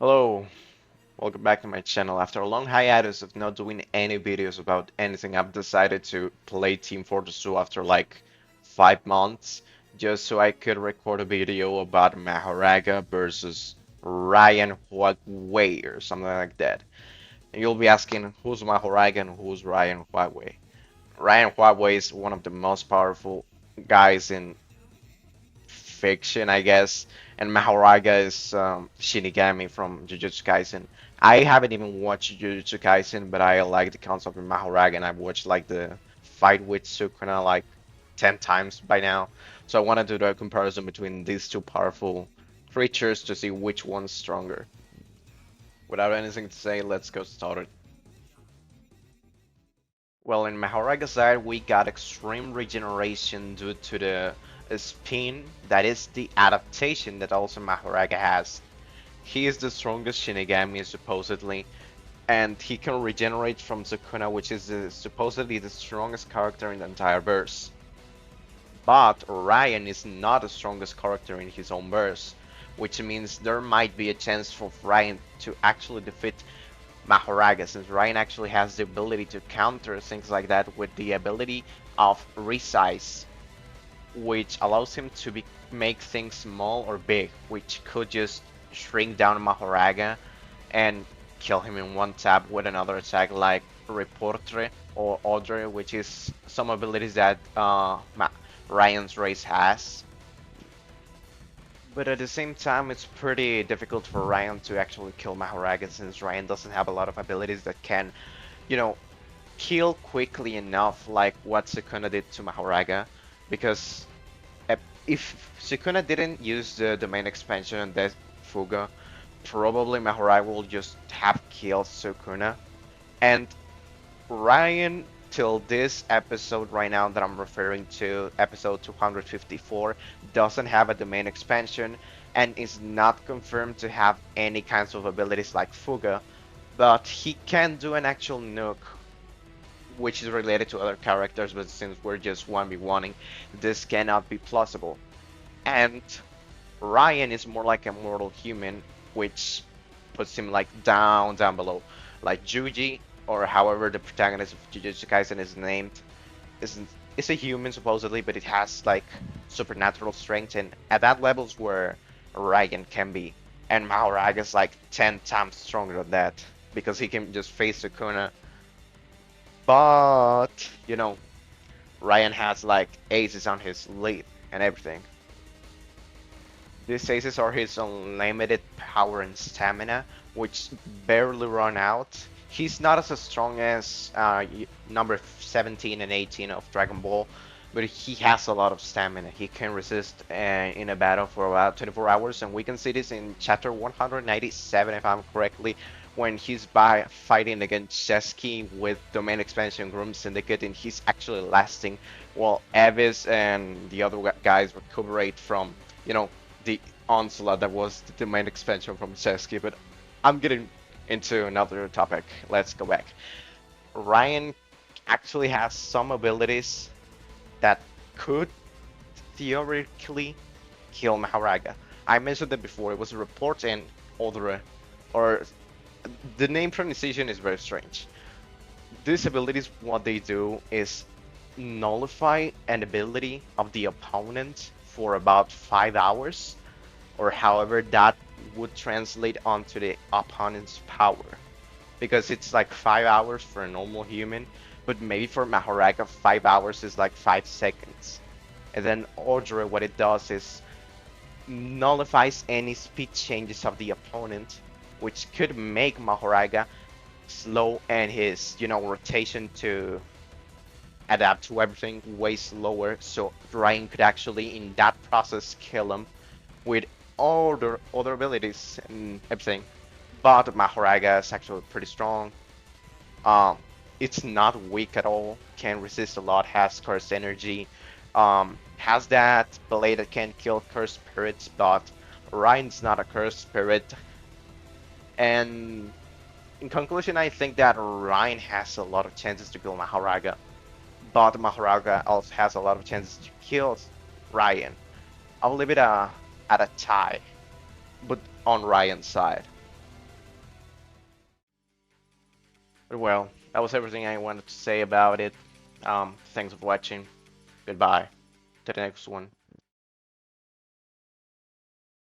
Hello, welcome back to my channel. After a long hiatus of not doing any videos about anything, I've decided to play Team Fortress 2 after like 5 months, just so I could record a video about Mahoraga versus Ryan Huawei or something like that. And you'll be asking who's Mahoraga and who's Ryan Huawei. Ryan Huawei is one of the most powerful guys in fiction, I guess. And Mahoraga is Shinigami from Jujutsu Kaisen. I haven't even watched Jujutsu Kaisen, but I like the concept of Mahoraga, and I've watched like the fight with Sukuna like 10 times by now. So I want to do the comparison between these two powerful creatures to see which one's stronger. Without anything to say, let's go started. Well, in Mahoraga's side, we got extreme regeneration due to the spin, that is the adaptation that also Mahoraga has. He is the strongest Shinigami supposedly, and he can regenerate from Sukuna, which is supposedly the strongest character in the entire verse. But Ryan is not the strongest character in his own verse, which means there might be a chance for Ryan to actually defeat Mahoraga, since Ryan actually has the ability to counter things like that with the ability of resize, which allows him to make things small or big, which could just shrink down Mahoraga and kill him in one tap with another attack like Reportre or Odre, which is some abilities that Ryan's race has. But at the same time, it's pretty difficult for Ryan to actually kill Mahoraga since Ryan doesn't have a lot of abilities that can, you know, kill quickly enough like what Sukuna did to Mahoraga. Because if Sukuna didn't use the domain expansion on Death Fuga, probably Mahoraga will just have killed Sukuna. And Ryan, till this episode right now that I'm referring to, episode 254, doesn't have a domain expansion and is not confirmed to have any kinds of abilities like Fuga, but he can do an actual nuke, which is related to other characters, but since we're just 1v1ing, this cannot be plausible. And Ryan is more like a mortal human, which puts him like down below. Like Juji, or however the protagonist of Jujutsu Kaisen is named, isn't is a human supposedly, but it has like supernatural strength, and at that levels where Ryan can be. And Mahoraga is like 10 times stronger than that because he can just face Sukuna. But Ryan has like aces on his lead and everything. These aces are his unlimited power and stamina, which barely run out. He's not as strong as number 17 and 18 of Dragon Ball, but he has a lot of stamina. He can resist in a battle for about 24 hours, and we can see this in chapter 197, if I'm correctly, when he's fighting against Chesky with Domain Expansion Groom Syndicate, and he's actually lasting while Avis and the other guys recuperate from, the onslaught that was the main expansion from Chesky. But I'm getting into another topic. Let's go back. Ryan actually has some abilities that could theoretically kill Mahoraga. I mentioned it before. It was a report and Odre, or the name pronunciation is very strange. These abilities, what they do is nullify an ability of the opponent for about 5 hours, or however that would translate onto the opponent's power. Because it's like 5 hours for a normal human, but maybe for Mahoraga 5 hours is like 5 seconds. And then Ordre, what it does is nullifies any speed changes of the opponent, which could make Mahoraga slow and his, rotation to adapt to everything way slower, so Ryan could actually in that process kill him with all the other abilities and everything. But Mahoraga is actually pretty strong. Um, it's not weak at all. Can resist a lot. Has cursed energy. Has that blade that can kill cursed spirits, but Ryan's not a cursed spirit. And in conclusion, I think that Ryan has a lot of chances to kill Mahoraga, but Mahoraga also has a lot of chances to kill Ryan. I'll leave it at a tie, but on Ryan's side. But well, that was everything I wanted to say about it. Thanks for watching. Goodbye. To the next one.